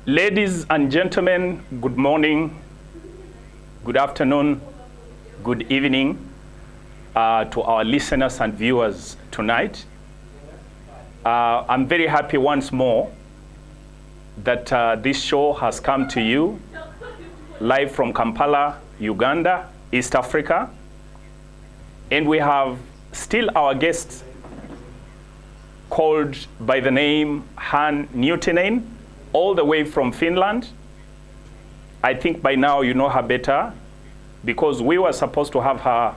Ladies and gentlemen, good morning, good afternoon, good evening to our listeners and viewers tonight. I'm very happy once more that this show has come to you live from Kampala, Uganda, East Africa. And we have still our guest called by the name Han Newtinen, all the way from Finland. I think by now you know her better because we were supposed to have her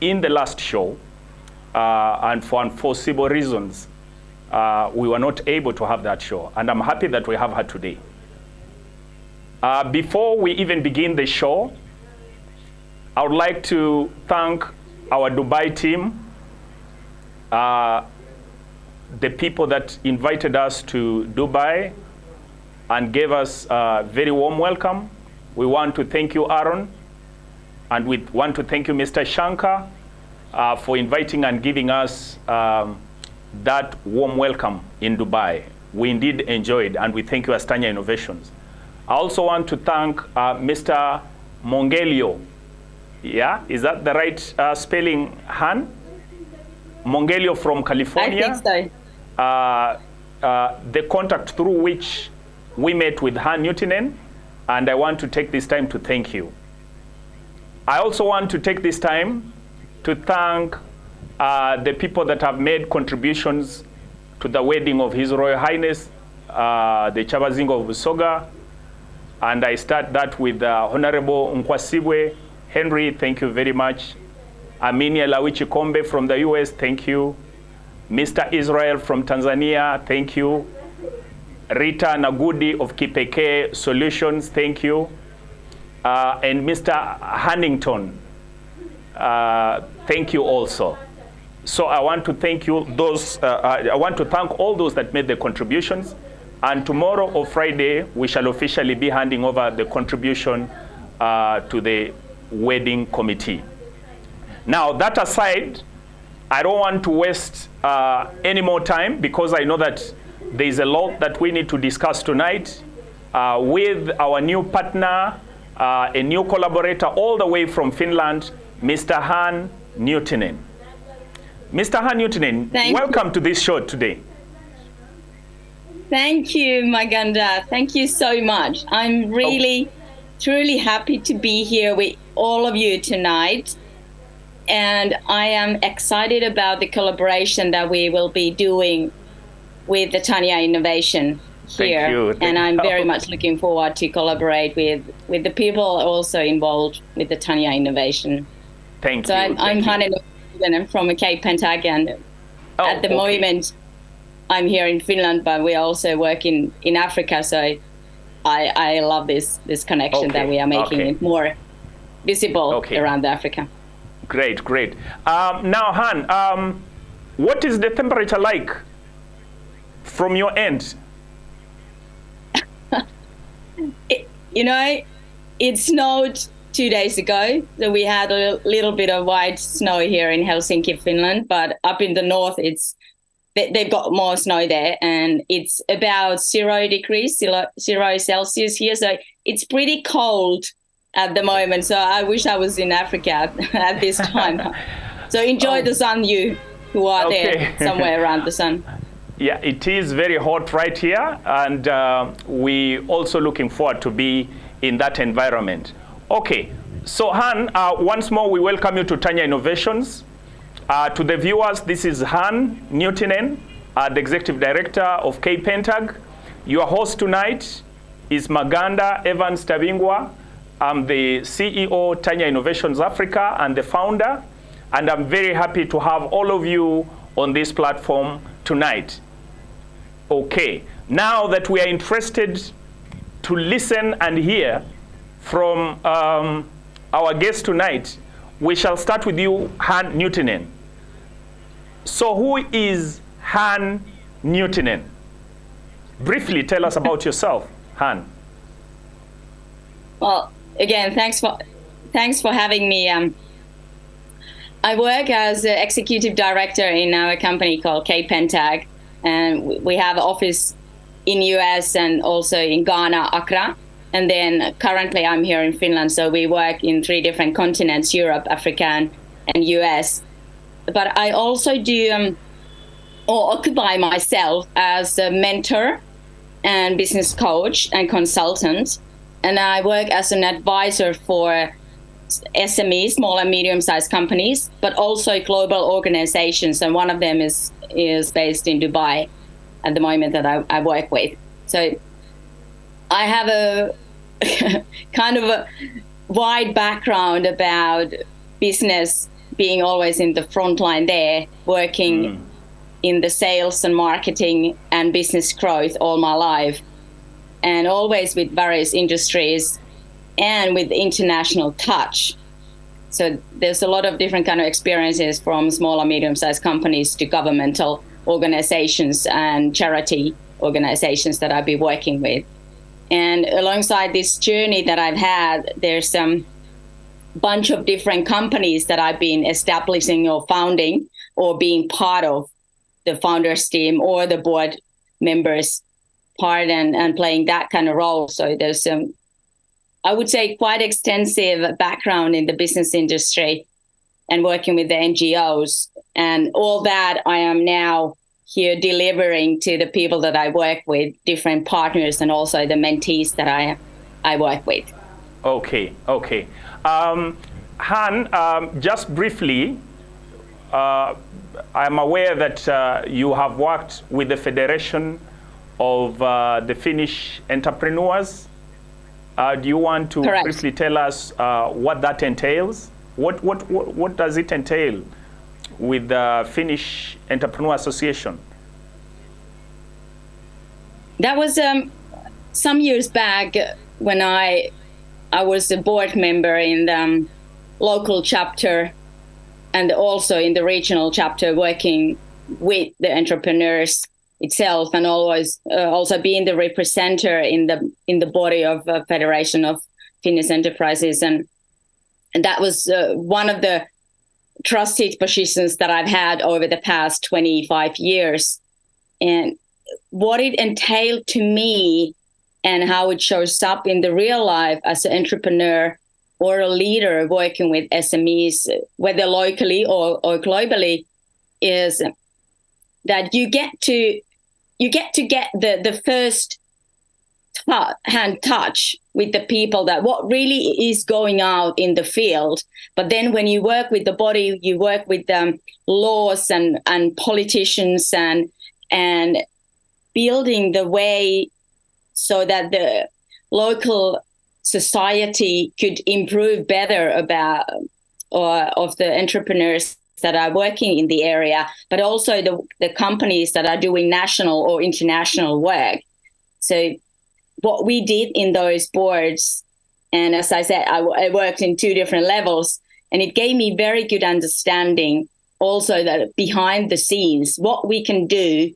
in the last show and for unforeseeable reasons, we were not able to have that show. And I'm happy that we have her today. Before we even begin the show, I would like to thank our Dubai team, the people that invited us to Dubai and gave us a very warm welcome. We want to thank you, Aaron, and we want to thank you, Mr. Shankar, for inviting and giving us that warm welcome in Dubai. We indeed enjoyed, and we thank you as Tanya Innovations. I also want to thank Mr. Mongelio. Yeah, is that the right spelling, Han? Mongelio from California. I think so. The contact through which we met with Han Newtinen, and I want to take this time to thank you. I also want to take this time to thank the people that have made contributions to the wedding of His Royal Highness, the Chabazingo of Busoga, and I start that with Honorable Nkwasibwe Henry, thank you very much. Aminia Lawichi Kombe from the US, thank you. Mr. Israel from Tanzania, thank you. Rita Nagudi of Kipeke Solutions, thank you. And Mr. Hannington, thank you also. So I want to thank you, I want to thank all those that made the contributions. And tomorrow or Friday, we shall officially be handing over the contribution to the wedding committee. Now, that aside, I don't want to waste any more time because I know that there is a lot that we need to discuss tonight with our new partner, a new collaborator all the way from Finland, Mr. Han Newtinen. Mr. Han Newtinen, welcome to this show today. Thank you, Maganda. Thank you so much. I'm really, truly happy to be here with all of you tonight. And I am excited about the collaboration that we will be doing with the Tanya Innovation here. Thank you. And I'm very much looking forward to collaborate with the people also involved with the Tanya Innovation. Thank you. So I'm Hanne and I'm from Cape Pentag, and at the moment I'm here in Finland, but we also work in Africa. So I love this connection that we are making it more visible around Africa. Great, great. Now, Han, what is the temperature like from your end? It snowed 2 days ago. So we had a little bit of white snow here in Helsinki, Finland, but up in the north, they've got more snow there, and it's about 0 degrees, 0 Celsius here. So it's pretty cold at the moment. So I wish I was in Africa at this time. So enjoy the sun, you who are there somewhere around the sun. Yeah, it is very hot right here, and we also looking forward to be in that environment. Okay, so Han, once more we welcome you to Tanya Innovations. To the viewers, this is Han Newtinen, the Executive Director of Cape Pentag. Your host tonight is Maganda Evans Tabingwa. I'm the CEO, Tanya Innovations Africa, and the founder. And I'm very happy to have all of you on this platform tonight. Okay, now that we are interested to listen and hear from our guest tonight, we shall start with you, Han Newtinen. So who is Han Newtinen? Briefly tell us about yourself, Han. Well, again, thanks for having me. I work as an executive director in our company called Cape Pentag, and we have an office in US and also in Ghana, Accra. And then currently I'm here in Finland. So we work in 3 different continents, Europe, Africa, and US. But I also do or occupy myself as a mentor and business coach and consultant. And I work as an advisor for SMEs, small and medium-sized companies, but also global organizations. And one of them is based in Dubai at the moment that I work with. So I have a kind of a wide background about business, being always in the front line there, working in the sales and marketing and business growth all my life, and always with various industries and with international touch. So there's a lot of different kind of experiences, from small and medium-sized companies to governmental organizations and charity organizations that I've been working with. And alongside this journey that I've had, there's some bunch of different companies that I've been establishing or founding or being part of the founders team or the board members part and playing that kind of role. So there's some, I would say, quite extensive background in the business industry and working with the NGOs, and all that I am now here delivering to the people that I work with, different partners, and also the mentees that I work with. Okay. Han, just briefly, I'm aware that you have worked with the Federation of the Finnish entrepreneurs. Do you want to Correct. briefly tell us what that entails? What does it entail with the Finnish Entrepreneur Association? That was some years back when I was a board member in the local chapter and also in the regional chapter, working with the entrepreneurs itself, and always also being the representative in the body of Federation of Finnish Enterprises, and that was one of the trusted positions that I've had over the past 25 years. And what it entailed to me and how it shows up in the real life as an entrepreneur or a leader working with SMEs, whether locally or globally, is that you get to get the first hand touch with the people, that what really is going out in the field. But then when you work with the body, you work with laws and politicians and building the way so that the local society could improve better about of the entrepreneurs that are working in the area, but also the companies that are doing national or international work. So what we did in those boards, and as I said, I worked in 2 different levels, and it gave me very good understanding also that behind the scenes, what we can do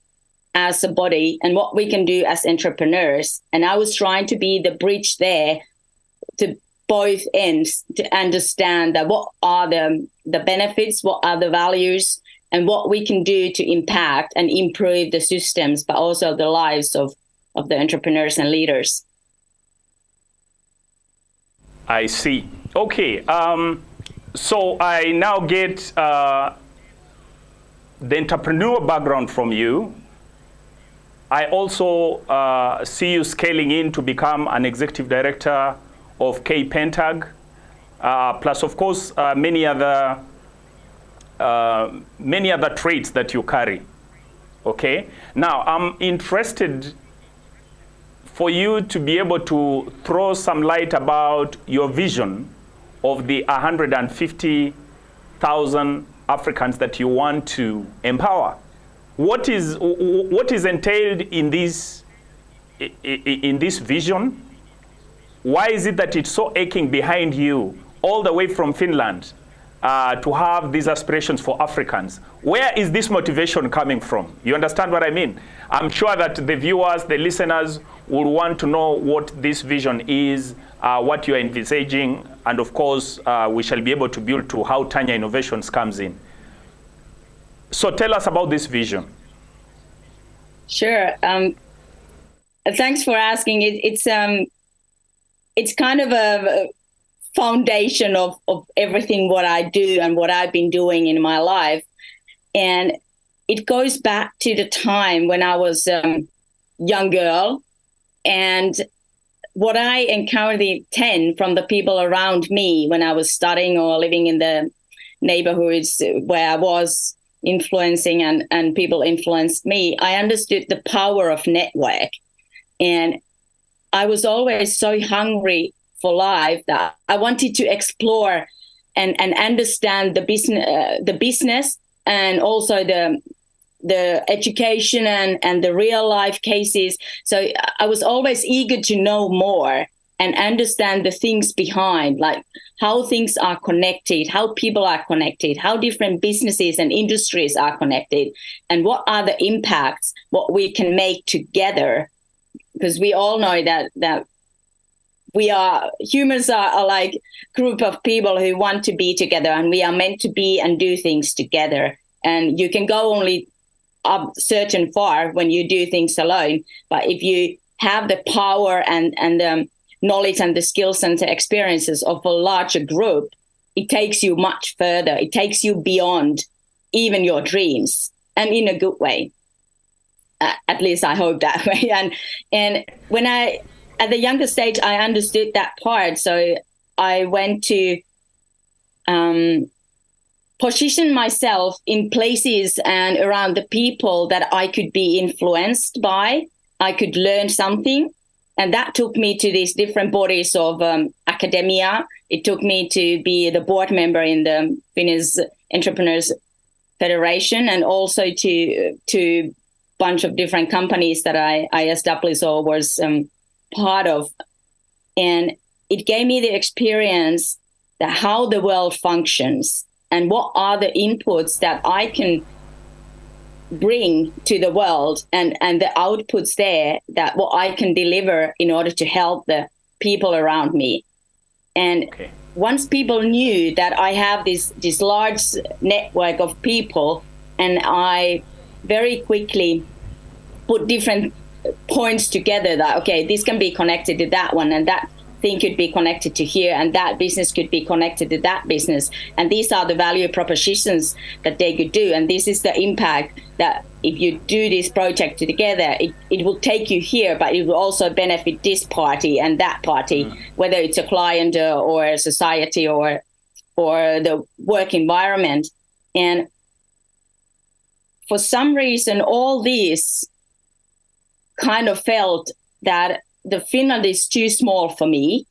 as a body and what we can do as entrepreneurs. And I was trying to be the bridge there to both ends, to understand that what are the benefits, what are the values, and what we can do to impact and improve the systems, but also the lives of the entrepreneurs and leaders. I see. Okay. So I now get the entrepreneur background from you. I also see you scaling in to become an executive director of K-Pentag, plus of course many other traits that you carry. Okay. Now I'm interested for you to be able to throw some light about your vision of the 150,000 Africans that you want to empower. What is entailed in this vision? Why is it that it's so aching behind you all the way from Finland to have these aspirations for Africans? Where is this motivation coming from? You understand what I mean? I'm sure that the viewers, the listeners will want to know what this vision is, what you are envisaging, and of course, we shall be able to build to how Tanya Innovations comes in. So tell us about this vision. Sure. Thanks for asking. It's kind of a foundation of everything what I do and what I've been doing in my life. And it goes back to the time when I was a young girl, and what I encountered from the people around me when I was studying or living in the neighborhoods where I was influencing and people influenced me. I understood the power of network. And I was always so hungry for life that I wanted to explore and understand the business and also the education and the real life cases. So I was always eager to know more and understand the things behind, like how things are connected, how people are connected, how different businesses and industries are connected, and what are the impacts, what we can make together. Because we all know that humans are like group of people who want to be together, and we are meant to be and do things together. And you can go only up certain far when you do things alone. But if you have the power and the knowledge and the skills and the experiences of a larger group, it takes you much further. It takes you beyond even your dreams, and in a good way. At least I hope that way. And when at the younger stage, I understood that part. So I went to position myself in places and around the people that I could be influenced by. I could learn something. And that took me to these different bodies of academia. It took me to be the board member in the Finnish Entrepreneurship Federation, and also to bunch of different companies that I established or was part of. And it gave me the experience that how the world functions and what are the inputs that I can bring to the world and the outputs there that what I can deliver in order to help the people around me. And once people knew that I have this large network of people, and I very quickly put different points together that, okay, this can be connected to that one, and that thing could be connected to here, and that business could be connected to that business. And these are the value propositions that they could do. And this is the impact that if you do this project together, it will take you here, but it will also benefit this party and that party, whether it's a client or a society or the work environment. And for some reason, all these kind of felt that the Finland is too small for me.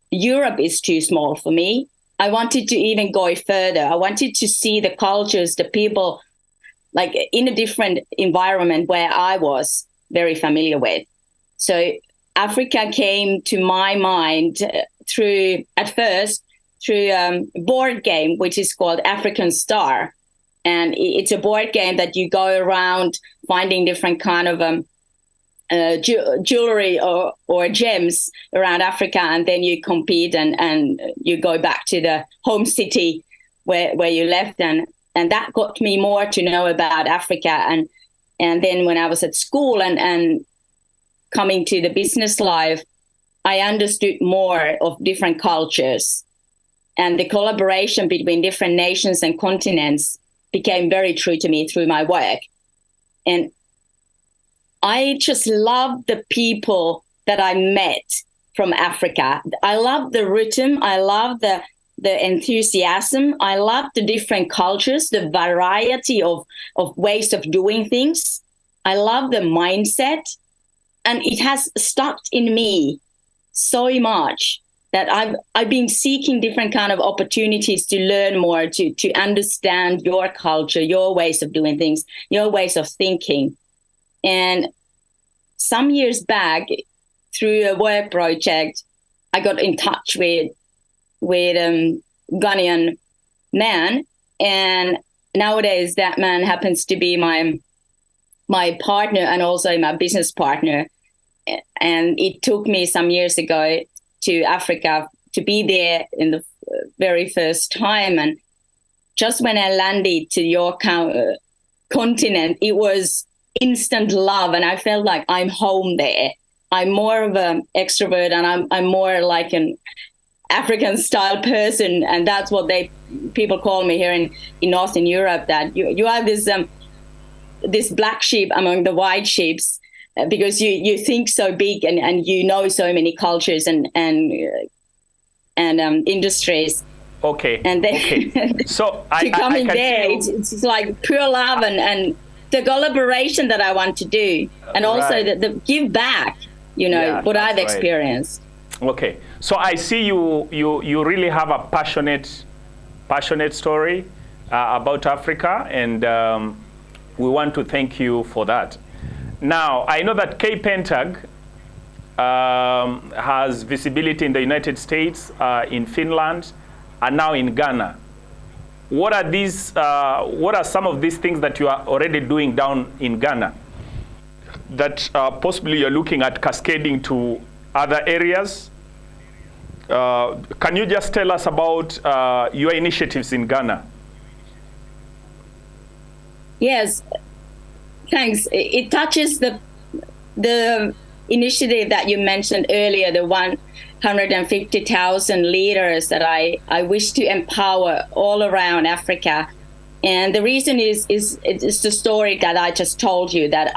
Europe is too small for me. I wanted to even go further. I wanted to see the cultures, the people, like in a different environment where I was very familiar with. So Africa came to my mind through a board game, which is called African Star. And it's a board game that you go around finding different kind of jewelry or gems around Africa, and then you compete and you go back to the home city where you left. And that got me more to know about Africa. And then when I was at school and coming to the business life, I understood more of different cultures, and the collaboration between different nations and continents became very true to me through my work. And I just love the people that I met from Africa. I love the rhythm. I love the enthusiasm. I love the different cultures, the variety of ways of doing things. I love the mindset. And it has stuck in me so much that I've been seeking different kind of opportunities to learn more, to understand your culture, your ways of doing things, your ways of thinking. And some years back, through a work project, I got in touch with a Ghanaian man, and nowadays that man happens to be my partner and also my business partner. And it took me some years ago to Africa to be there in the very first time. And just when I landed to your continent, it was instant love, and I felt like I'm home there. I'm more of an extrovert, and I'm more like an African style person, and that's what people call me here in Northern Europe. That you are this black sheep among the white sheeps, because you think so big, and you know so many cultures and industries. Okay. And then so to come in there, it's like pure love and the collaboration that I want to do, and also the give back. What I've experienced. Okay, so I see you really have a passionate story about Africa, and we want to thank you for that. Now, I know that K-Pentag has visibility in the United States, in Finland, and now in Ghana. What are some of these things that you are already doing down in Ghana that possibly you're looking at cascading to other areas? Can you just tell us about your initiatives in Ghana? Yes, thanks. It touches the initiative that you mentioned earlier, the 150,000 leaders that I wish to empower all around Africa. And the reason is the story that I just told you, that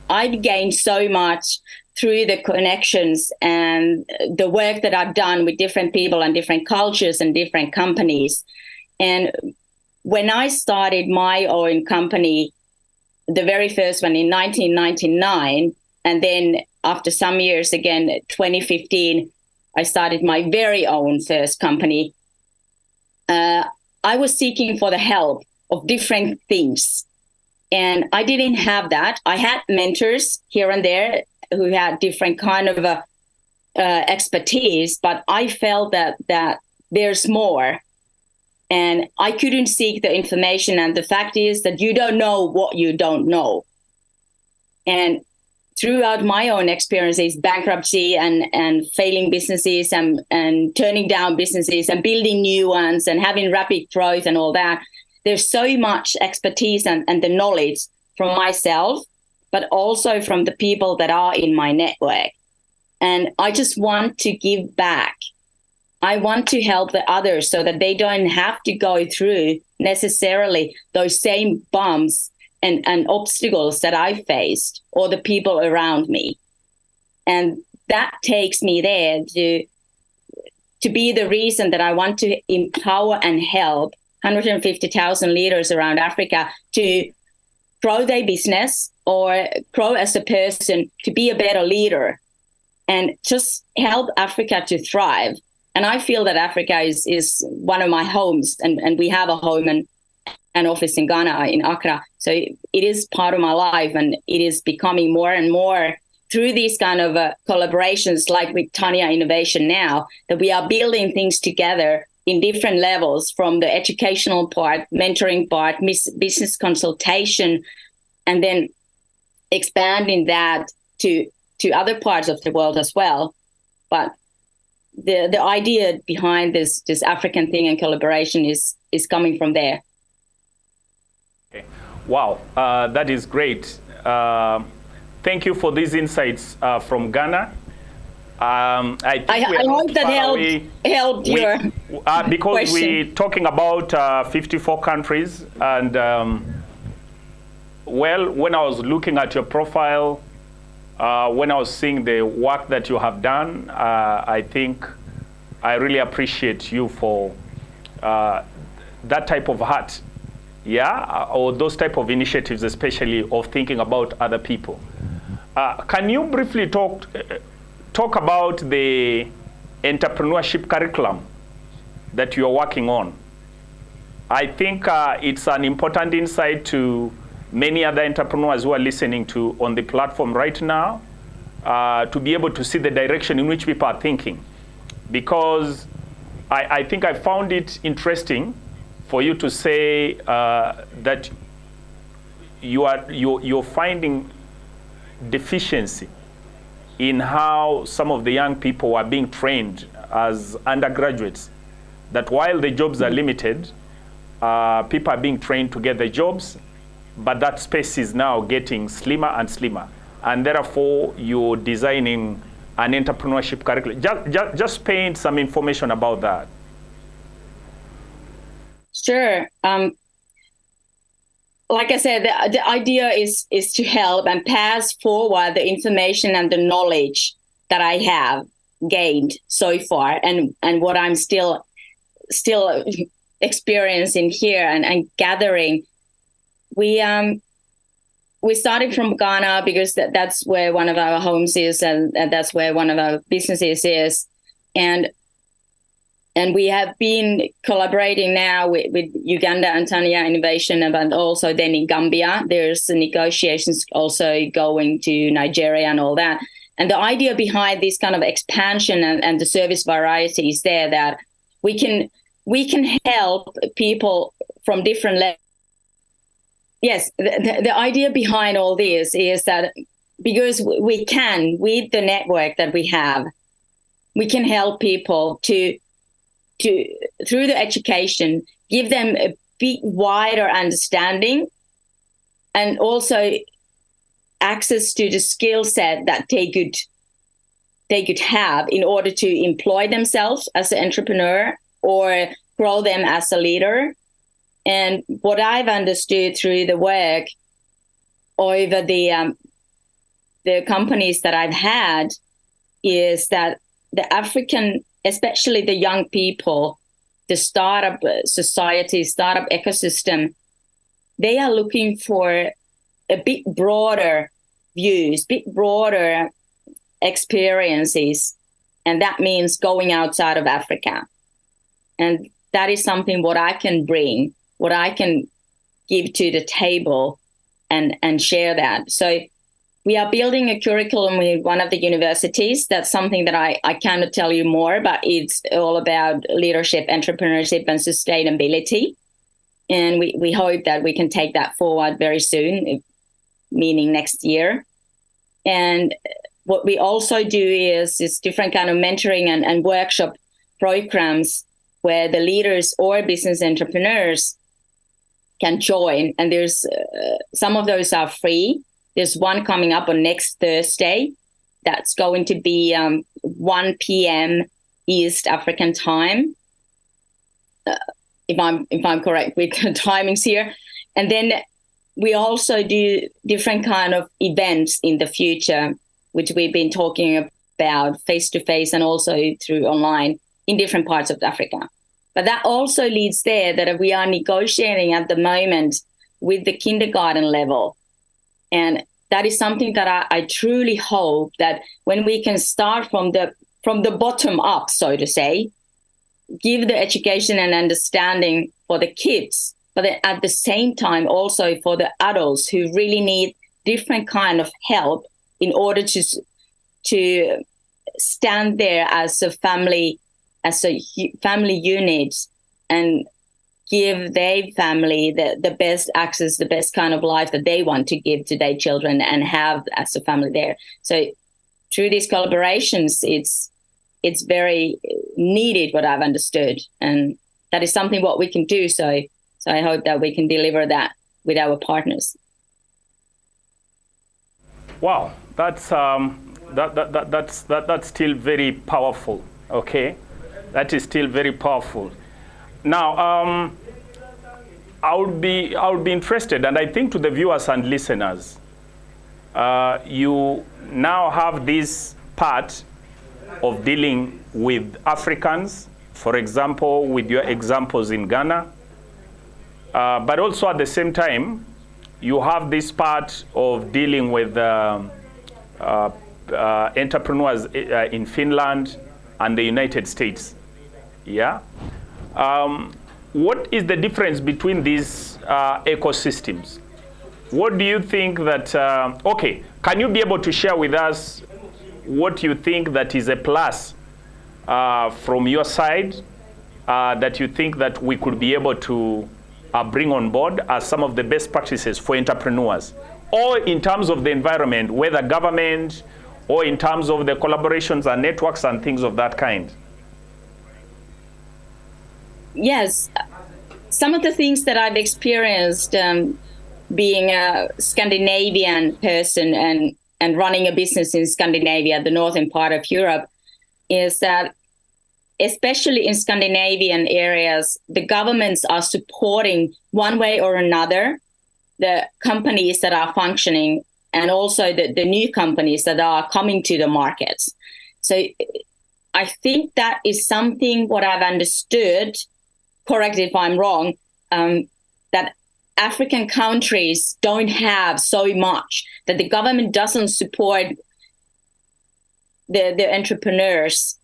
I've gained so much through the connections and the work that I've done with different people and different cultures and different companies. And when I started my own company, the very first one in 1999, and then after some years again, 2015, I started my very own first company. I was seeking for the help of different things. And I didn't have that. I had mentors here and there who had different kind of expertise, but I felt that there's more. And I couldn't seek the information. And the fact is that you don't know what you don't know. And throughout my own experiences, bankruptcy and failing businesses and turning down businesses and building new ones and having rapid growth and all that, there's so much expertise and the knowledge from myself, but also from the people that are in my network. And I just want to give back. I want to help the others so that they don't have to go through necessarily those same bumps and obstacles that I faced, or the people around me. And that takes me there to be the reason that I want to empower and help 150,000 leaders around Africa to grow their business or grow as a person, to be a better leader, and just help Africa to thrive. And I feel that Africa is one of my homes, and we have a home and an office in Ghana, in Accra. So it is part of my life, and it is becoming more and more through these kind of collaborations, like with Tanya Innovation now, that we are building things together in different levels, from the educational part, mentoring part, business consultation, and then expanding that to other parts of the world as well. But the idea behind this African thing and collaboration is coming from there. Okay. Wow, that is great. Thank you for these insights from Ghana. I hope that helped your because question. we're talking about 54 countries, and well, when I was looking at your profile, when I was seeing the work that you have done, I think I really appreciate you for that type of heart, or those type of initiatives, especially of thinking about other people. Can you briefly talk about the entrepreneurship curriculum that you are working on? I think it's an important insight to many other entrepreneurs who are listening to on the platform right now, to be able to see the direction in which people are thinking. Because I think I found it interesting for you to say that you're finding deficiency in how some of the young people are being trained as undergraduates, that while the jobs are limited, people are being trained to get the jobs, but that space is now getting slimmer and slimmer. And therefore, you're designing an entrepreneurship curriculum? Just paint some information about that. Sure. Like I said, the idea is to help and pass forward the information and the knowledge that I have gained so far, and what I'm still experiencing here and gathering. We started from Ghana because that's where one of our homes is, and that's where one of our businesses is, and we have been collaborating now with Uganda and Tanzania Innovation, and also then in Gambia. There's negotiations also going to Nigeria and all that. And the idea behind this kind of expansion and the service variety is there, that we can help people from different levels. Yes, the idea behind all this is that because we can, with the network that we have, we can help people to through the education, give them a bit wider understanding, and also access to the skill set that they could have in order to employ themselves as an entrepreneur or grow them as a leader. And what I've understood through the work over the companies that I've had is that the African, especially the young people, the startup society, startup ecosystem, they are looking for a bit broader views, bit broader experiences. And that means going outside of Africa. And that is something what I can bring, what I can give to the table and share that. So we are building a curriculum with one of the universities. That's something that I cannot tell you more, but it's all about leadership, entrepreneurship, and sustainability. And we hope that we can take that forward very soon, meaning next year. And what we also do is different kind of mentoring and workshop programs where the leaders or business entrepreneurs can join. And there's some of those are free. There's one coming up on next Thursday. That's going to be 1 p.m. East African time, if I'm correct with the timings here. And then we also do different kind of events in the future, which we've been talking about face-to-face and also through online in different parts of Africa. But that also leads there that we are negotiating at the moment with the kindergarten level. And that is something that I truly hope that when we can start from the bottom up, so to say, give the education and understanding for the kids, but then at the same time also for the adults who really need different kind of help in order to stand there as a family unit and give their family the best access, the best kind of life that they want to give to their children and have as a family there. So through these collaborations, it's very needed, what I've understood. And that is something what we can do. So I hope that we can deliver that with our partners. Wow, that's still very powerful. Okay, that is still very powerful. Now, I would be interested, and I think to the viewers and listeners, you now have this part of dealing with Africans, for example, with your examples in Ghana, but also at the same time, you have this part of dealing with entrepreneurs in Finland and the United States. Yeah. What is the difference between these ecosystems? What do you think that, okay, can you be able to share with us what you think that is a plus from your side that you think that we could be able to bring on board as some of the best practices for entrepreneurs, or in terms of the environment, whether government or in terms of the collaborations and networks and things of that kind? Yes, some of the things that I've experienced being a Scandinavian person and and running a business in Scandinavia, the northern part of Europe, is that especially in Scandinavian areas, the governments are supporting one way or another the companies that are functioning and also the new companies that are coming to the markets. So I think that is something what I've understood, correct if I'm wrong, that African countries don't have so much, that the government doesn't support the entrepreneurs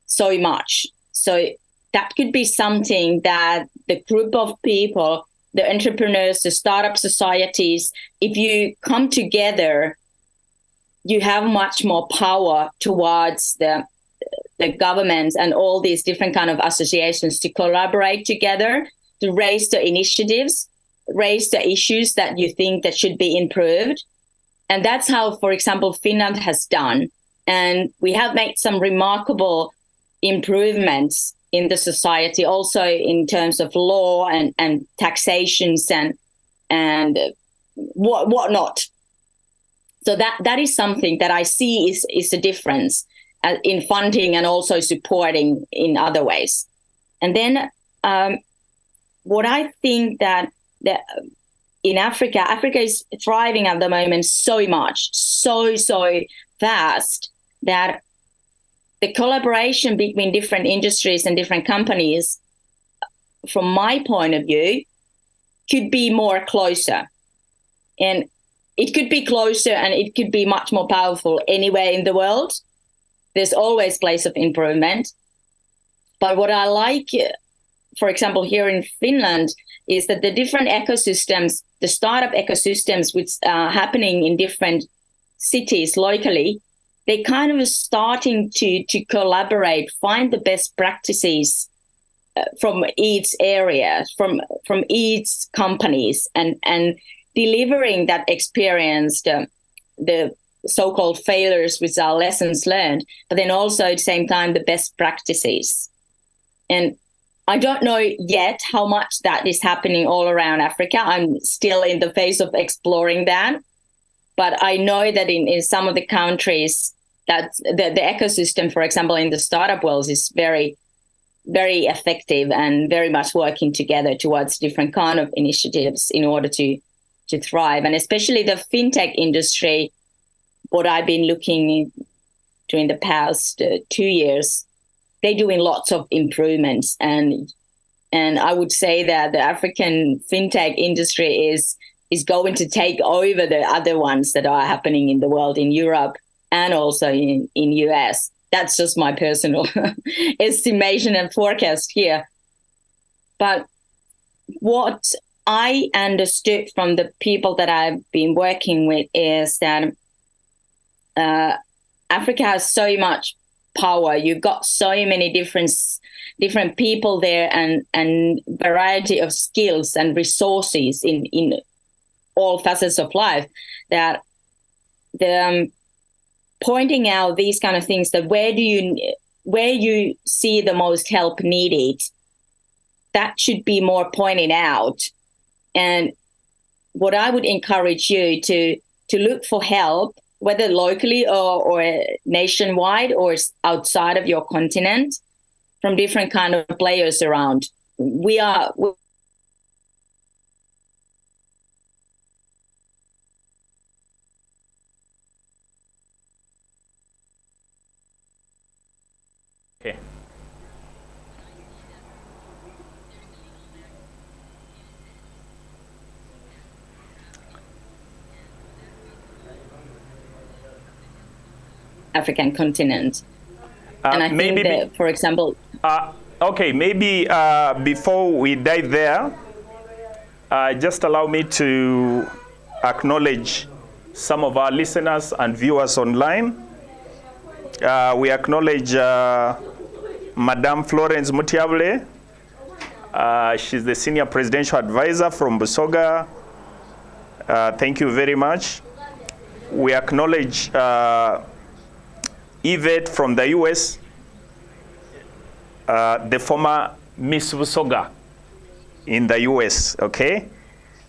so much. So that could be something that the group of people, the entrepreneurs, the startup societies, if you come together, you have much more power towards the governments and all these different kind of associations to collaborate together, to raise the initiatives, raise the issues that you think that should be improved. And that's how, for example, Finland has done. And we have made some remarkable improvements in the society, also in terms of law and taxations and whatnot. So that is something that I see is the difference in funding and also supporting in other ways. And then what I think that in Africa is thriving at the moment so much, so fast, that the collaboration between different industries and different companies, from my point of view, could be more closer. And it could be closer and it could be much more powerful anywhere in the world. There's always place of improvement. But what I like, for example, here in Finland, is that the different ecosystems, the startup ecosystems which are happening in different cities locally, they kind of are starting to collaborate, find the best practices from each area, from each companies, and delivering that experience, the so-called failures, which are lessons learned, but then also at the same time the best practices. And I don't know yet how much that is happening all around Africa. I'm still in the phase of exploring that. But I know that in some of the countries, that the ecosystem, for example, in the startup world is very, very effective and very much working together towards different kind of initiatives in order to thrive. And especially the fintech industry, what I've been looking during the past 2 years, they're doing lots of improvements. And I would say that the African fintech industry is going to take over the other ones that are happening in the world, in Europe and also in US. That's just my personal estimation and forecast here. But what I understood from the people that I've been working with is that Africa has so much power. You've got so many different people there and variety of skills and resources in all facets of life, that the pointing out these kind of things, that where you see the most help needed, that should be more pointed out. And what I would encourage you to look for help, whether locally or nationwide or outside of your continent, from different kind of players around. Okay. African continent. And I think that, for example... okay, maybe before we dive there, just allow me to acknowledge some of our listeners and viewers online. We acknowledge Madame Florence Mutiavule. She's the Senior Presidential Advisor from Busoga. Thank you very much. We acknowledge Yvette from the US, the former Miss Busoga in the US, okay?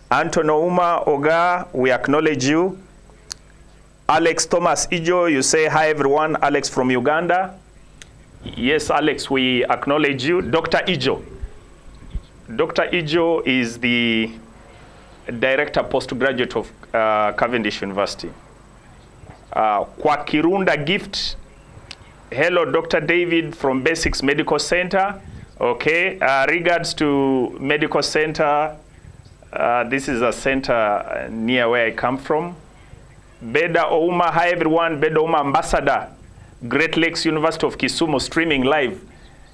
Antonouma Oga, we acknowledge you. Alex Thomas Ijo, you say, hi everyone, Alex from Uganda. Yes, Alex, we acknowledge you. Dr. Ijo. Dr. Ijo is the Director Postgraduate of Cavendish University. Kwa Kirunda Gift. Hello, Dr. David from Basics Medical Center. Okay, regards to Medical Center. This is a center near where I come from. Beda Ouma, hi everyone. Beda Ouma Ambassador, Great Lakes University of Kisumu, streaming live.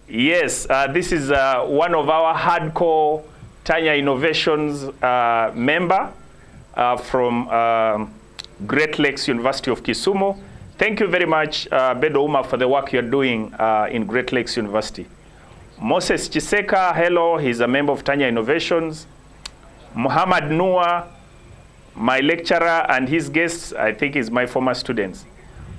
Yes, this is one of our hardcore Tanya Innovations member from Great Lakes University of Kisumu. Thank you very much, Beda Ouma, for the work you're doing in Great Lakes University. Moses Chiseka, hello, he's a member of Tanya Innovations. Muhammad Noor, my lecturer, and his guests, I think, is my former students.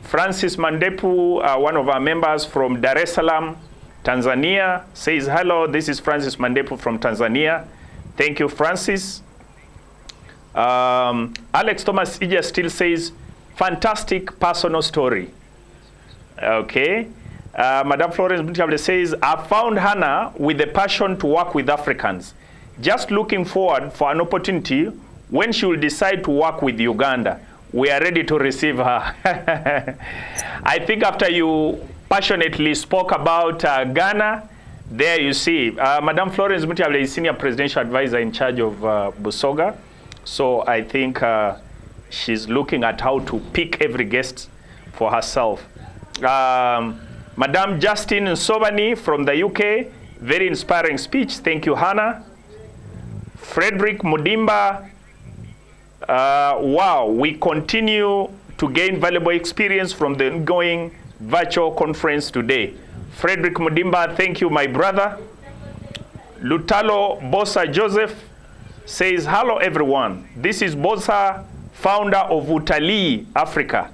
Francis Mandepu, one of our members from Dar es Salaam, Tanzania, says, hello, this is Francis Mandepu from Tanzania. Thank you, Francis. Alex Thomas Ija still says, fantastic personal story. Okay. Madame Florence Butable says, I found Hannah with a passion to work with Africans. Just looking forward for an opportunity when she will decide to work with Uganda. We are ready to receive her. I think after you passionately spoke about Ghana, there you see. Madame Florence Mutiable is Senior Presidential Advisor in charge of Busoga. So I think she's looking at how to pick every guest for herself. Madame Justine Sobani from the UK, very inspiring speech. Thank you, Hannah. Frederick Mudimba, wow, we continue to gain valuable experience from the ongoing virtual conference today. Frederick Mudimba, thank you, my brother. Lutalo Bosa Joseph says, hello everyone. This is Bosa, founder of Utalii Africa.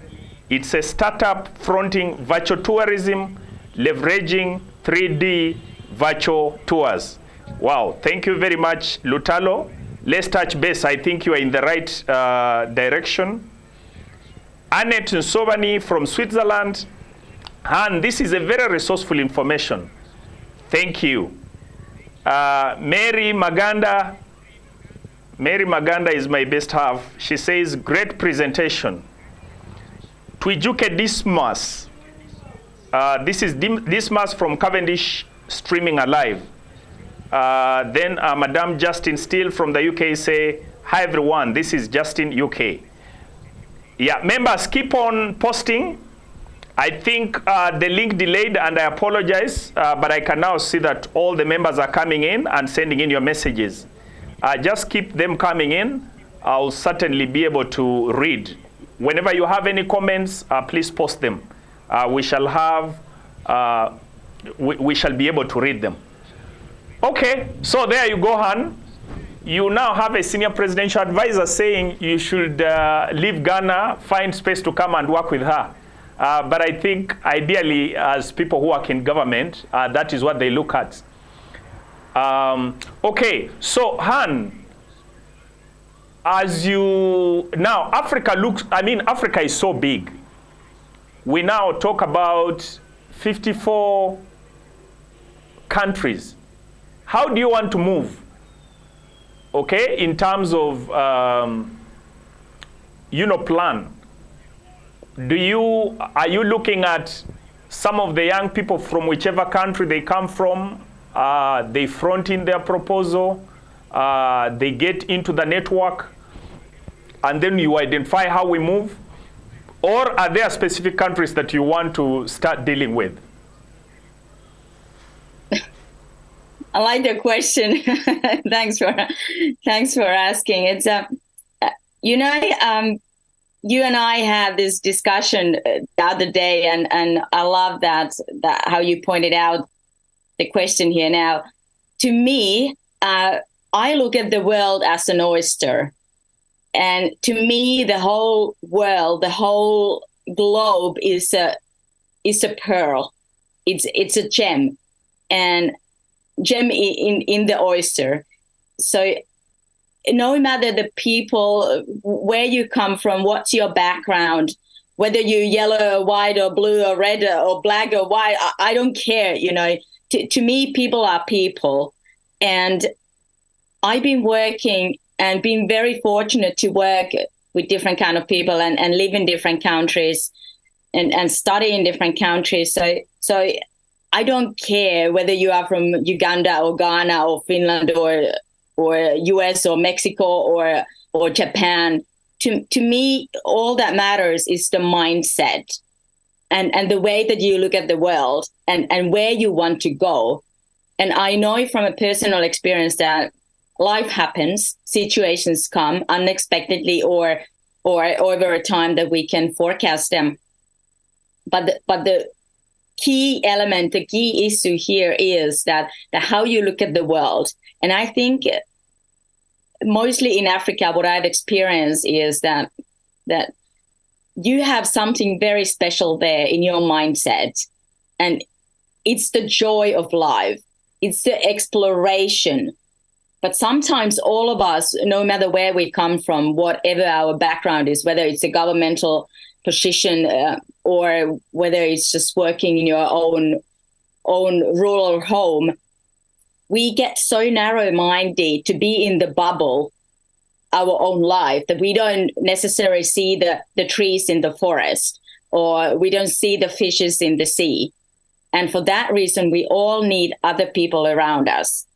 It's a startup fronting virtual tourism, leveraging 3D virtual tours. Wow, thank you very much, Lutalo. Let's touch base. I think you are in the right direction. Annette Nsobani from Switzerland. And this is a very resourceful information. Thank you. Mary Maganda. Mary Maganda is my best half. She says, great presentation. Twijuke Dismas. This is Dismas from Cavendish, streaming alive. Then Madame Justin Steele from the UK say, hi everyone, this is Justin UK. Yeah, members, keep on posting. I think the link delayed and I apologize, but I can now see that all the members are coming in and sending in your messages. Just keep them coming in. I'll certainly be able to read. Whenever you have any comments, please post them. We shall be able to read them. Okay, so there you go, Han. You now have a senior presidential advisor saying you should leave Ghana, find space to come and work with her. But I think ideally, as people who work in government, that is what they look at. Okay, so Han, as you, now Africa looks, I mean, Africa is so big. We now talk about 54 countries. How do you want to move? Okay, in terms of, plan. Are you looking at some of the young people from whichever country they come from, they front in their proposal, they get into the network, and then you identify how we move? Or are there specific countries that you want to start dealing with? I like the question. Thanks for asking. It's you and I had this discussion the other day, and I love that how you pointed out the question here. Now, to me, I look at the world as an oyster, and to me, the whole world, the whole globe is a pearl. It's a gem, and gem in the oyster. So no matter the people, where you come from, what's your background, whether you're yellow or white or blue or red or black or white, I don't care. To me, people are people. And I've been working and been very fortunate to work with different kind of people and live in different countries and study in different countries. So I don't care whether you are from Uganda or Ghana or Finland or US or Mexico or Japan. To me, all that matters is the mindset and the way that you look at the world and where you want to go. And I know from a personal experience that life happens, situations come unexpectedly or over a time that we can forecast them. But the key element, the key issue here is that how you look at the world. And I think mostly in Africa, what I've experienced is that you have something very special there in your mindset. And it's the joy of life. It's the exploration. But sometimes all of us, no matter where we come from, whatever our background is, whether it's a governmental position or whether it's just working in your own rural home, we get so narrow-minded to be in the bubble, our own life, that we don't necessarily see the trees in the forest, or we don't see the fishes in the sea. And for that reason, we all need other people around us.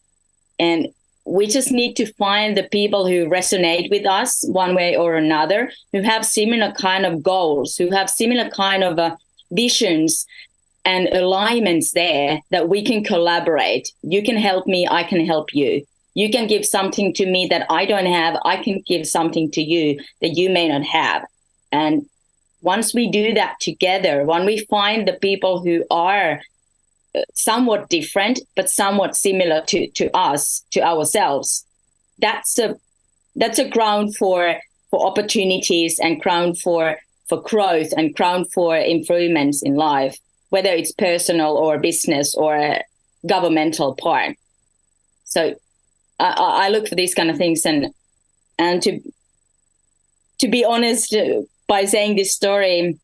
And we just need to find the people who resonate with us one way or another, who have similar kind of goals, who have similar kind of visions and alignments there that we can collaborate. You can help me, I can help you. You can give something to me that I don't have, I can give something to you that you may not have. And once we do that together, when we find the people who are somewhat different, but somewhat similar to us, to ourselves, that's a ground for opportunities and ground for growth and ground for improvements in life, whether it's personal or business or a governmental part. So I look for these kind of things, and to be honest, by saying this story,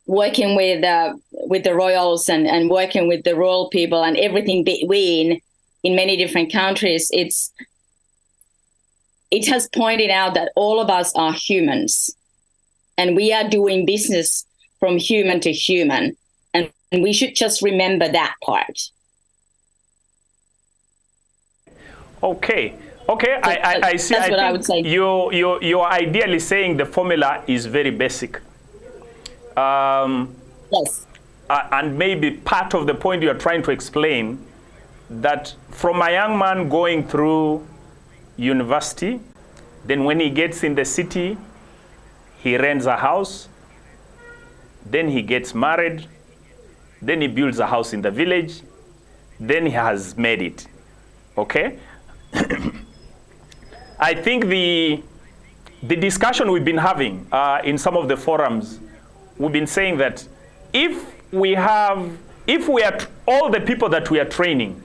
working with the royals and working with the rural people and everything between in many different countries, it has pointed out that all of us are humans, and we are doing business from human to human, and we should just remember that part. Okay. I see. That's what I would say. You're ideally saying the formula is very basic. Yes. And maybe part of the point you're trying to explain, that from a young man going through university, then when he gets in the city, he rents a house, then he gets married, then he builds a house in the village, then he has made it. Okay? I think the discussion we've been having in some of the forums, we've been saying that if we are all the people that we are training,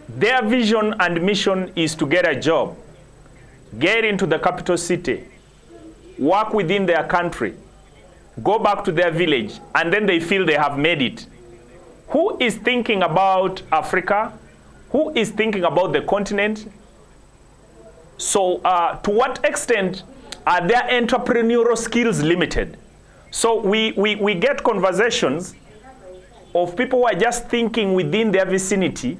their vision and mission is to get a job, get into the capital city, work within their country, go back to their village, and then they feel they have made it. Who is thinking about Africa? Who is thinking about the continent? So to what extent are their entrepreneurial skills limited? So we get conversations of people who are just thinking within their vicinity,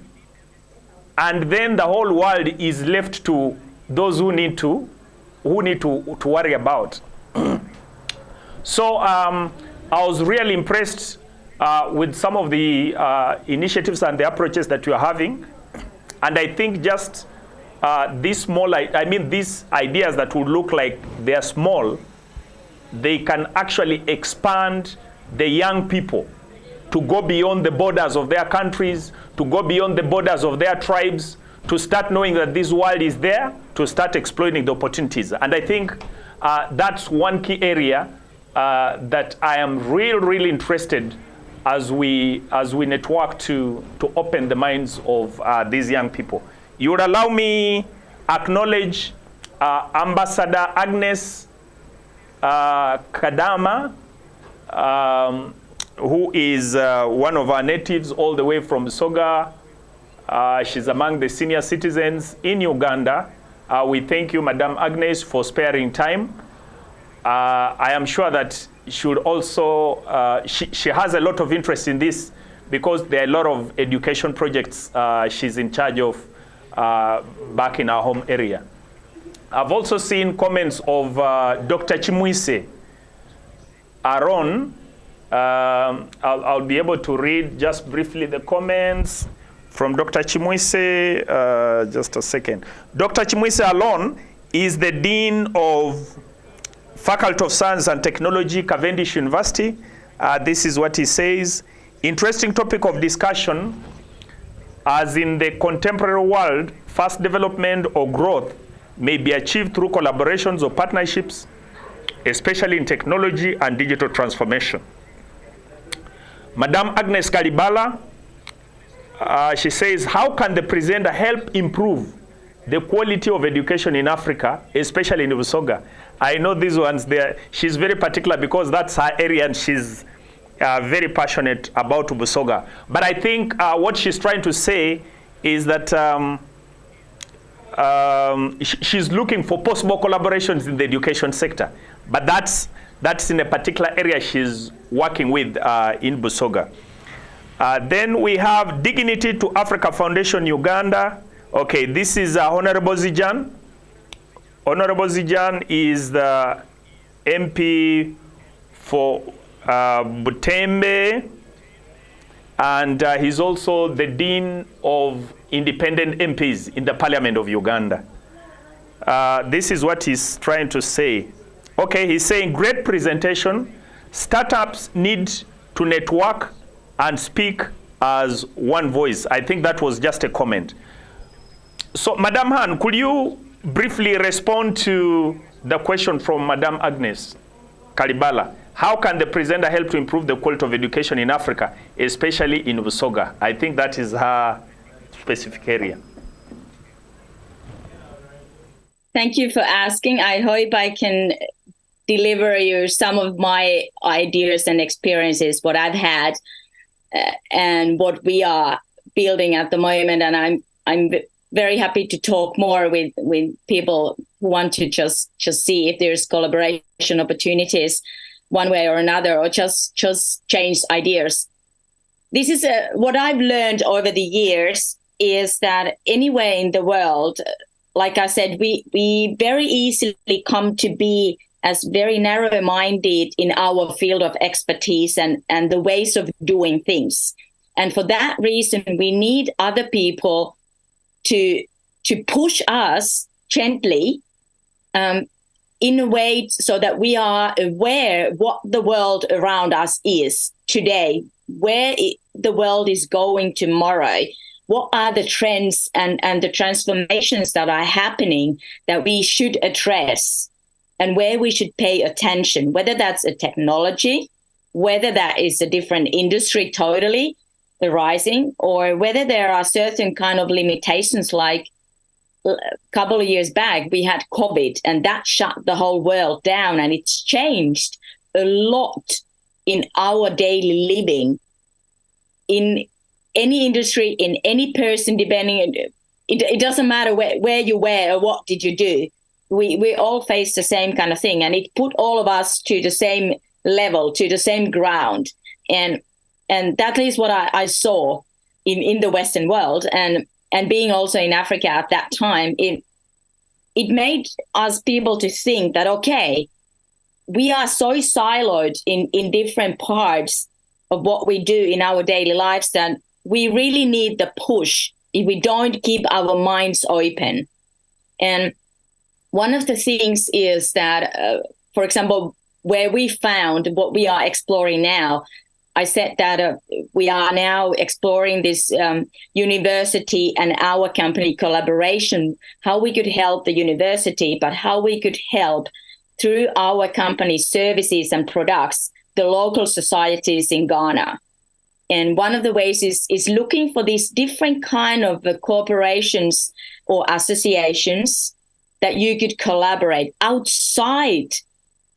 and then the whole world is left to those who need to worry about. So I was really impressed with some of the initiatives and the approaches that you are having. And I think just these ideas that would look like they are small, they can actually expand the young people to go beyond the borders of their countries, to go beyond the borders of their tribes, to start knowing that this world is there, to start exploiting the opportunities. And I think that's one key area that I am really interested as we network to open the minds of these young people. You would allow me acknowledge Ambassador Agnes Kadama, who is one of our natives all the way from Busoga. She's among the senior citizens in Uganda. We thank you, Madam Agnes, for sparing time. I am sure that she would also, she has a lot of interest in this because there are a lot of education projects she's in charge of back in our home area. I've also seen comments of Dr. Chimwise Aaron. I'll be able to read just briefly the comments from Dr. Chimwise. Just a second. Dr. Chimwise Aaron is the Dean of Faculty of Science and Technology, Cavendish University. This is what he says. Interesting topic of discussion, as in the contemporary world, fast development or growth may be achieved through collaborations or partnerships, especially in technology and digital transformation. Madam Agnes Kalibala, she says, how can the presenter help improve the quality of education in Africa, especially in Busoga? I know these ones there. She's very particular because that's her area and she's very passionate about Busoga. But I think what she's trying to say is that she's looking for possible collaborations in the education sector. But that's in a particular area she's working with in Busoga. Then we have Dignity to Africa Foundation Uganda. Okay, this is Honorable Zijan. Honorable Zijan is the MP for Butembe, and he's also the Dean of Independent MPs in the Parliament of Uganda. This is what he's trying to say. Okay, he's saying, great presentation. Startups need to network and speak as one voice. I think that was just a comment. So, Madam Han, could you briefly respond to the question from Madam Agnes Kalibala? How can the presenter help to improve the quality of education in Africa, especially in Busoga? I think that is her specific area. Thank you for asking. I hope I can deliver you some of my ideas and experiences, what I've had and what we are building at the moment. And I'm very happy to talk more with people who want to just see if there's collaboration opportunities one way or another, or just change ideas. This is what I've learned over the years is that anywhere in the world, like I said, we very easily come to be as very narrow-minded in our field of expertise and the ways of doing things. And for that reason, we need other people to push us gently in a way so that we are aware what the world around us is today, where the world is going tomorrow, what are the trends and the transformations that are happening that we should address and where we should pay attention, whether that's a technology, whether that is a different industry totally arising, or whether there are certain kind of limitations like a couple of years back, we had COVID and that shut the whole world down, and it's changed a lot in our daily living, in any industry, in any person, depending. It doesn't matter where you were or what did you do. We all face the same kind of thing, and it put all of us to the same level, to the same ground. And that is what I saw in the Western world. And being also in Africa at that time, it made us people to think that, okay, we are so siloed in different parts of what we do in our daily lives that we really need the push if we don't keep our minds open. And one of the things is that, for example, where we found what we are exploring now, I said that we are now exploring this university and our company collaboration, how we could help the university, but how we could help through our company services and products, the local societies in Ghana. And one of the ways is looking for these different kind of corporations or associations that you could collaborate outside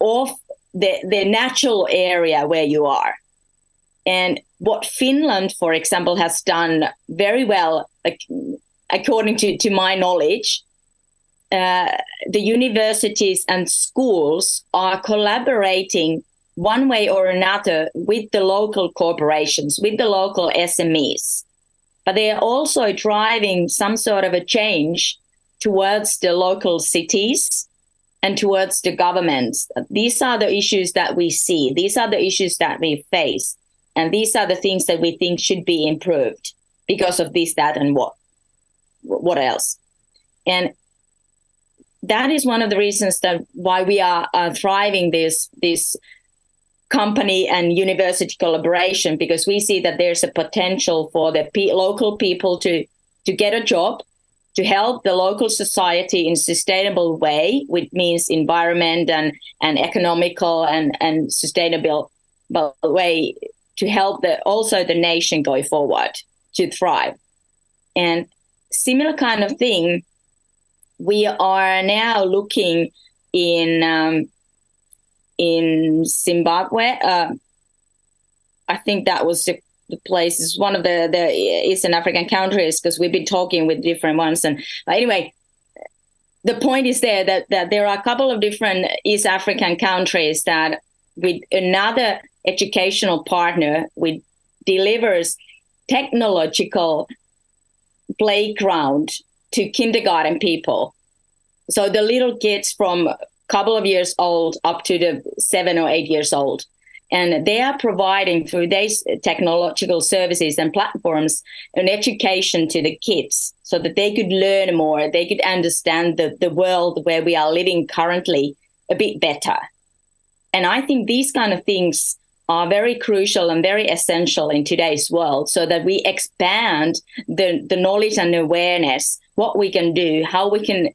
off the natural area where you are. And what Finland, for example, has done very well, according to my knowledge, the universities and schools are collaborating one way or another with the local corporations, with the local SMEs. But they are also driving some sort of a change towards the local cities and towards the governments. These are the issues that we see. These are the issues that we face. And these are the things that we think should be improved because of this, that, and what else. And that is one of the reasons that why we are thriving this company and university collaboration, because we see that there's a potential for the local people to get a job, to help the local society in a sustainable way, which means environment and economical and sustainable way, to help also the nation go forward, to thrive. And similar kind of thing, we are now looking in Zimbabwe. I think that was the place, is one of the Eastern African countries, because we've been talking with different ones. And anyway, the point is there that there are a couple of different East African countries that with another educational partner, which delivers technological playground to kindergarten people. So the little kids from a couple of years old up to the 7 or 8 years old. And they are providing through these technological services and platforms an education to the kids so that they could learn more, they could understand the world where we are living currently a bit better. And I think these kind of things are very crucial and very essential in today's world, so that we expand the knowledge and awareness, what we can do, how we can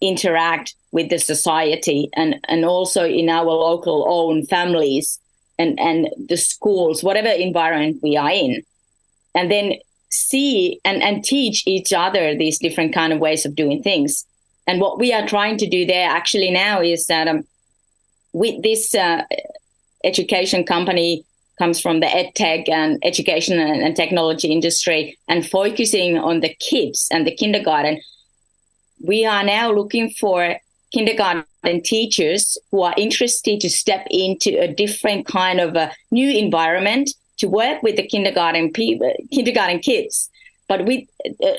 interact with the society and also in our local own families and the schools, whatever environment we are in. And then see and teach each other these different kind of ways of doing things. And what we are trying to do there actually now is that with this education company comes from the EdTech and education and technology industry and focusing on the kids and the kindergarten, we are now looking for kindergarten teachers who are interested to step into a different kind of a new environment to work with the kindergarten kids, but with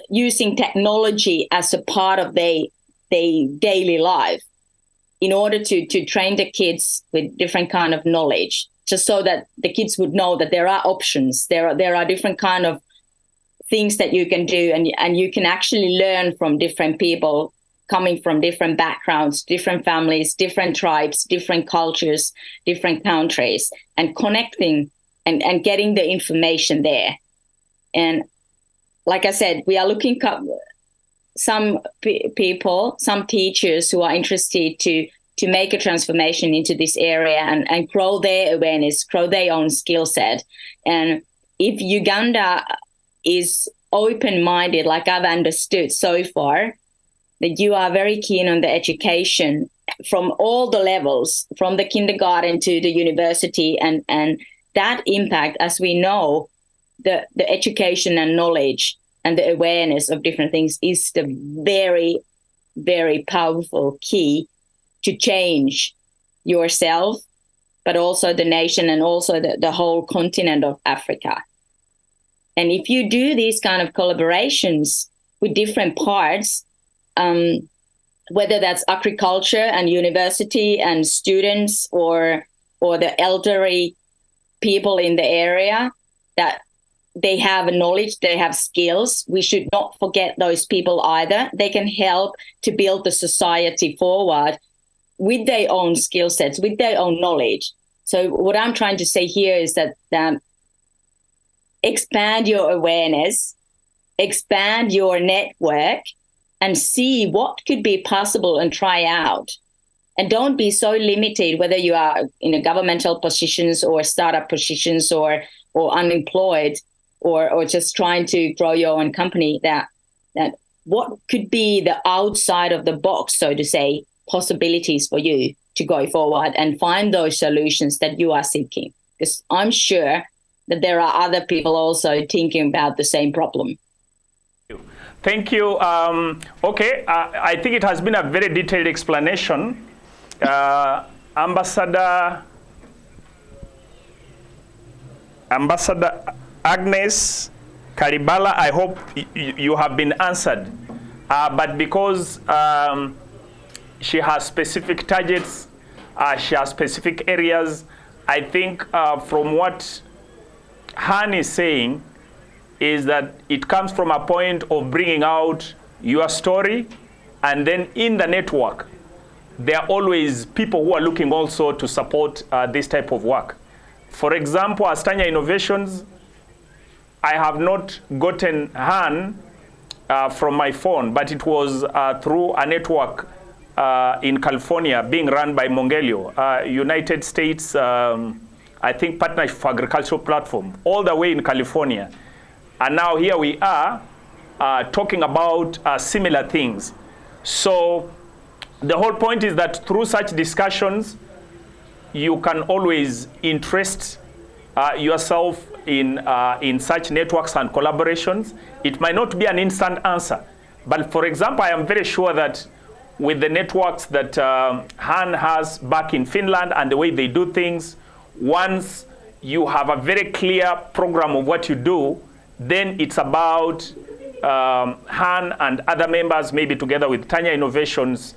using technology as a part of their daily life, in order to train the kids with different kind of knowledge, just so that the kids would know that there are options, there are different kind of things that you can do, and you can actually learn from different people coming from different backgrounds, different families, different tribes, different cultures, different countries, and connecting and getting the information there. And like I said, we are looking at some people, some teachers who are interested to make a transformation into this area and grow their awareness, grow their own skill set. And if Uganda is open-minded, like I've understood so far, that you are very keen on the education from all the levels, from the kindergarten to the university, and that impact, as we know, the education and knowledge and the awareness of different things is the very, very powerful key to change yourself, but also the nation and also the whole continent of Africa. And if you do these kind of collaborations with different parts, whether that's agriculture and university and students or the elderly people in the area, that they have knowledge, they have skills. We should not forget those people either. They can help to build the society forward with their own skill sets, with their own knowledge. So what I'm trying to say here is that expand your awareness, expand your network, and see what could be possible and try out. And don't be so limited, whether you are in a governmental positions or startup positions or unemployed or just trying to grow your own company, that what could be the outside of the box, so to say, possibilities for you. to go forward and find those solutions that you are seeking. Because I'm sure that there are other people also thinking about the same problem. Thank you. Okay, I think it has been a very detailed explanation. Ambassador Agnes Karibala, I hope you have been answered. But because she has specific targets, she has specific areas, I think from what Han is saying is that it comes from a point of bringing out your story, and then in the network, there are always people who are looking also to support this type of work. For example, as Tanya Innovations, I have not gotten Han from my phone, but it was through a network in California being run by Mongelio, United States, I think, Partnership for Agricultural Platform, all the way in California. And now here we are talking about similar things. So the whole point is that through such discussions, you can always interest yourself in such networks and collaborations. It might not be an instant answer, but for example, I am very sure that with the networks that Han has back in Finland and the way they do things, once you have a very clear program of what you do, then it's about Han and other members, maybe together with Tanya Innovations,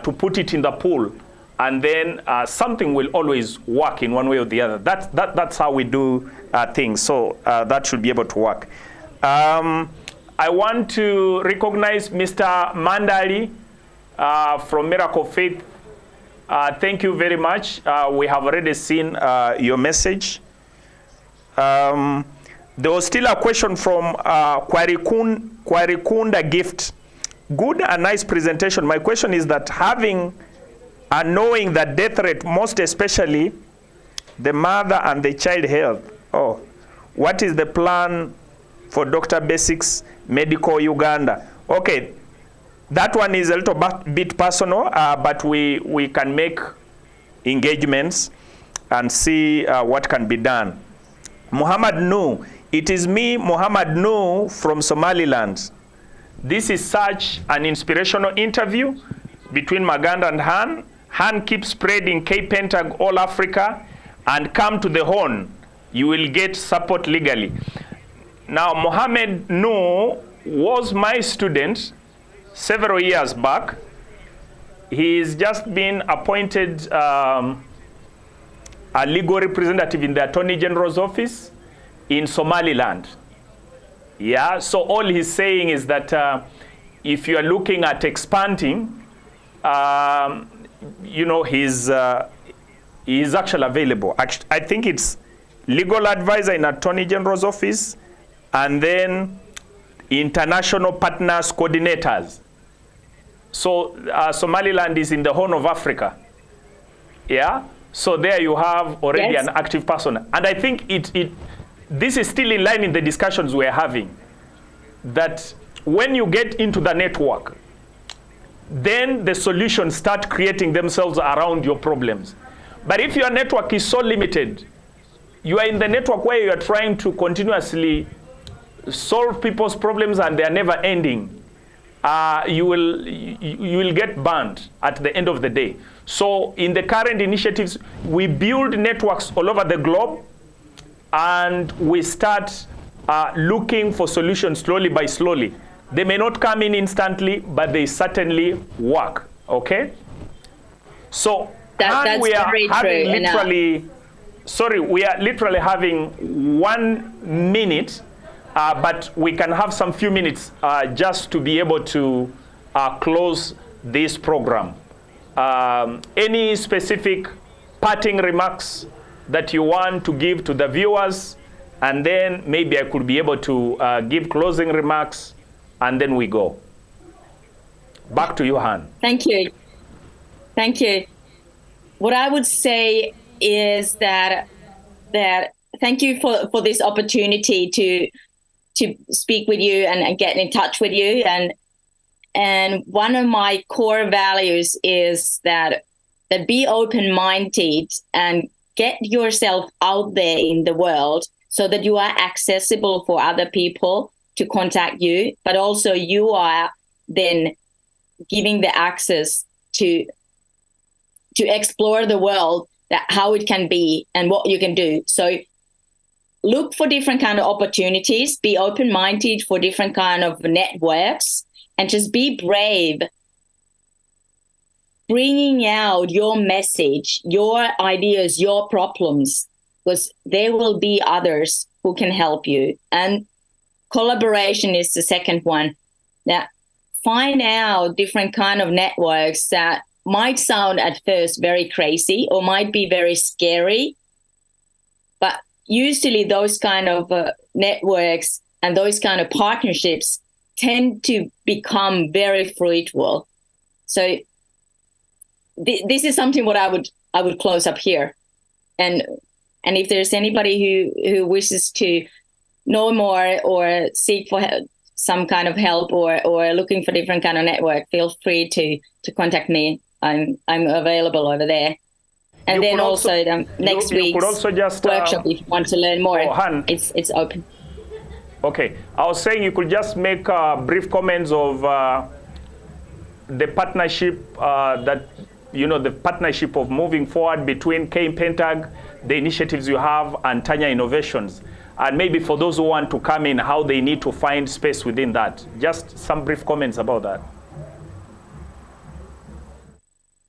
to put it in the pool, and then something will always work in one way or the other. That's how we do things. So that should be able to work. I want to recognize Mr. Mandali from Miracle Faith. Thank you very much. We have already seen your message. There was still a question from Kwarikunda Gift. Good and nice presentation. My question is that having and knowing that death rate, most especially the mother and the child health, what is the plan for Dr. Basics Medical Uganda? Okay, that one is a little bit personal, but we can make engagements and see what can be done. Muhammad Nu, it is me, Muhammad Nu from Somaliland. This is such an inspirational interview between Maganda and Han. Han keeps spreading K-Pentag all Africa, and come to the Horn. You will get support legally. Now, Mohammed Nu was my student several years back. He's just been appointed a legal representative in the Attorney General's office in Somaliland. Yeah, so all he's saying is that if you are looking at expanding, you know, he's actually available. I think it's legal advisor in Attorney General's office, and then international partners coordinators. So Somaliland is in the Horn of Africa. Yeah, so there you have already an active person, and I think this is still in line in the discussions we're having, that when you get into the network, then the solutions start creating themselves around your problems. But if your network is so limited, you are in the network where you are trying to continuously solve people's problems and they are never ending, you will get burned at the end of the day. So in the current initiatives, we build networks all over the globe, and we start looking for solutions slowly by slowly. They may not come in instantly, but they certainly work, okay? So that's we are very having true. we are literally having 1 minute, but we can have some few minutes just to be able to close this program. Any specific parting remarks that you want to give to the viewers, and then maybe I could be able to give closing remarks, and then we go. Back to you, Han. Thank you. Thank you. What I would say is that thank you for this opportunity to speak with you and get in touch with you. And one of my core values is that that be open-minded and get yourself out there in the world so that you are accessible for other people to contact you, but also you are then giving the access to explore the world, that how it can be and what you can do. So look for different kind of opportunities, be open-minded for different kind of networks, and just be brave, bringing out your message, your ideas, your problems, because there will be others who can help you. And collaboration is the second one. Now, find out different kind of networks that might sound at first very crazy or might be very scary, but usually those kind of networks and those kind of partnerships tend to become very fruitful. So this is something what I would close up here. And if there's anybody who wishes to know more or seek for some kind of help or looking for different kind of network, feel free to contact me. I'm available over there. And then also next week's workshop, if you want to learn more, it's open. Okay, I was saying you could just make brief comments of the partnership the partnership of moving forward between K Pentag, the initiatives you have, and Tanya Innovations. And maybe for those who want to come in, how they need to find space within that. Just some brief comments about that.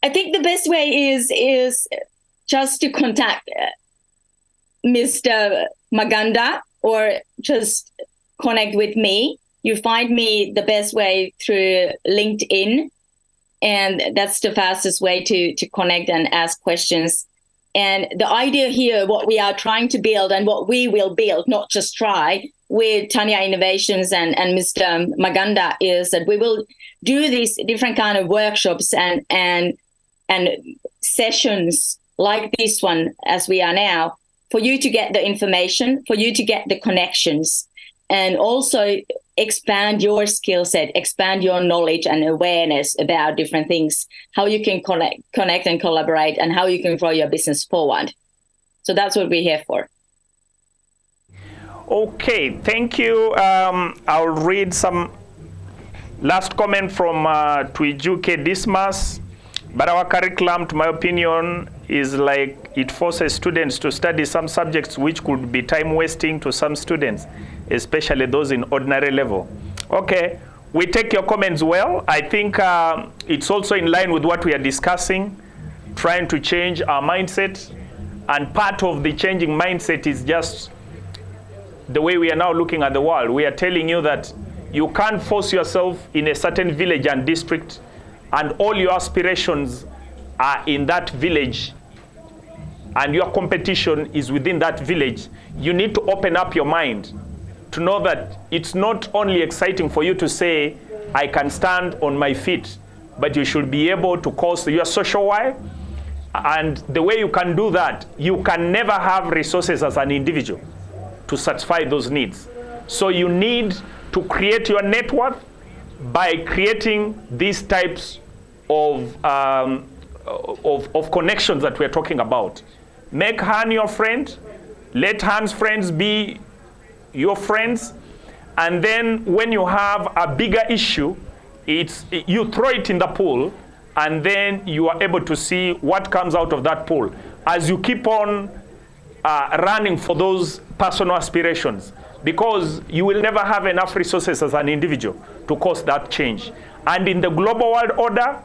I think the best way is just to contact Mr. Maganda or just connect with me. You find me the best way through LinkedIn, and that's the fastest way to connect and ask questions. And the idea here, what we are trying to build and what we will build, not just try, with Tanya Innovations and Mr. Maganda, is that we will do these different kind of workshops and sessions like this one as we are now, for you to get the information, for you to get the connections, and also expand your skill set, expand your knowledge and awareness about different things, how you can connect and collaborate, and how you can grow your business forward. So that's what we're here for. Okay, thank you. I'll read some last comment from Tuijuke Dismas. But our curriculum, to my opinion, is like it forces students to study some subjects which could be time wasting to some students, especially those in ordinary level. Okay, we take your comments well. I think it's also in line with what we are discussing, trying to change our mindset. And part of the changing mindset is just the way we are now looking at the world. We are telling you that you can't force yourself in a certain village and district and all your aspirations are in that village and your competition is within that village. You need to open up your mind to know that it's not only exciting for you to say, I can stand on my feet, but you should be able to cause your social why. And the way you can do that, you can never have resources as an individual to satisfy those needs. So you need to create your net worth by creating these types of connections that we're talking about. Make Han your friend, let Han's friends be your friends, and then when you have a bigger issue, you throw it in the pool, and then you are able to see what comes out of that pool as you keep on running for those personal aspirations, because you will never have enough resources as an individual to cause that change. And in the global world order,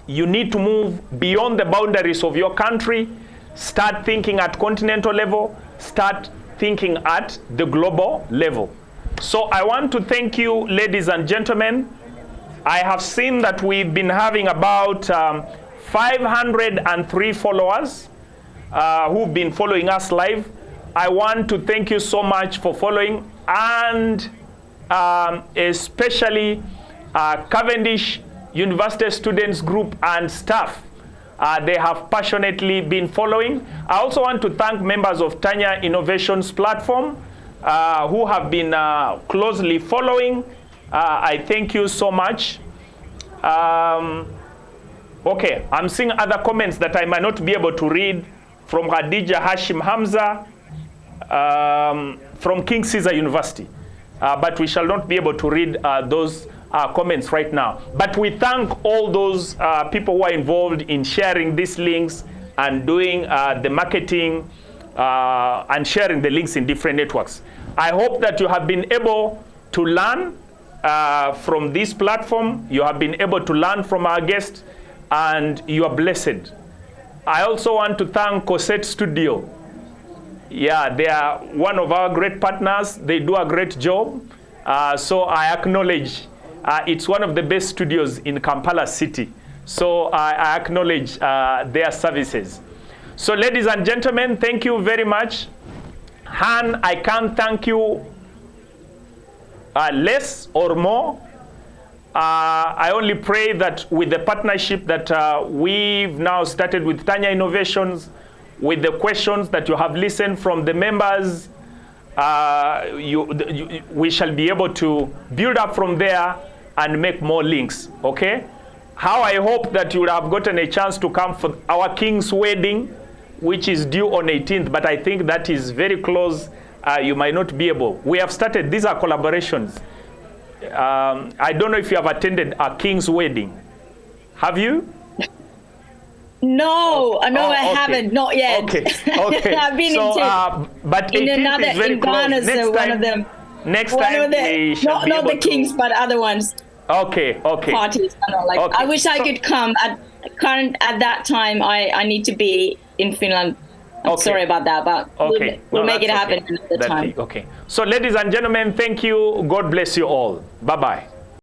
you need to move beyond the boundaries of your country, start thinking at continental level, start thinking at the global level. So I want to thank you, ladies and gentlemen. I have seen that we've been having about 503 followers who've been following us live. I want to thank you so much for following, and especially Cavendish University Students Group and staff. They have passionately been following. I also want to thank members of Tanya Innovations platform who have been closely following. I thank you so much. Okay, I'm seeing other comments that I might not be able to read from Khadija Hashim Hamza, from King Caesar University. But we shall not be able to read those comments right now. But we thank all those people who are involved in sharing these links and doing the marketing and sharing the links in different networks. I hope that you have been able to learn from this platform. You have been able to learn from our guests, and you are blessed. I also want to thank Cosette Studio. Yeah, they are one of our great partners. They do a great job. So I acknowledge it's one of the best studios in Kampala City. So I acknowledge their services. So ladies and gentlemen, thank you very much. Han, I can't thank you less or more. I only pray that with the partnership that we've now started with Tanya Innovations, with the questions that you have listened from the members, we shall be able to build up from there and make more links, okay? How I hope that you would have gotten a chance to come for our King's wedding, which is due on 18th, but I think that is very close. You might not be able. We have started, these are collaborations. I don't know if you have attended a King's wedding. Have you? No, I haven't, not yet. Okay, okay. I've been but in another, is very in Ghana, close. so one of them. Next time, we shall not the Kings, but other ones. Okay, okay. Parties, like. Okay. I wish I could come. At that time, I need to be in Finland. I'm sorry about that, but we'll make it happen another time. Okay. So, ladies and gentlemen, thank you. God bless you all. Bye-bye.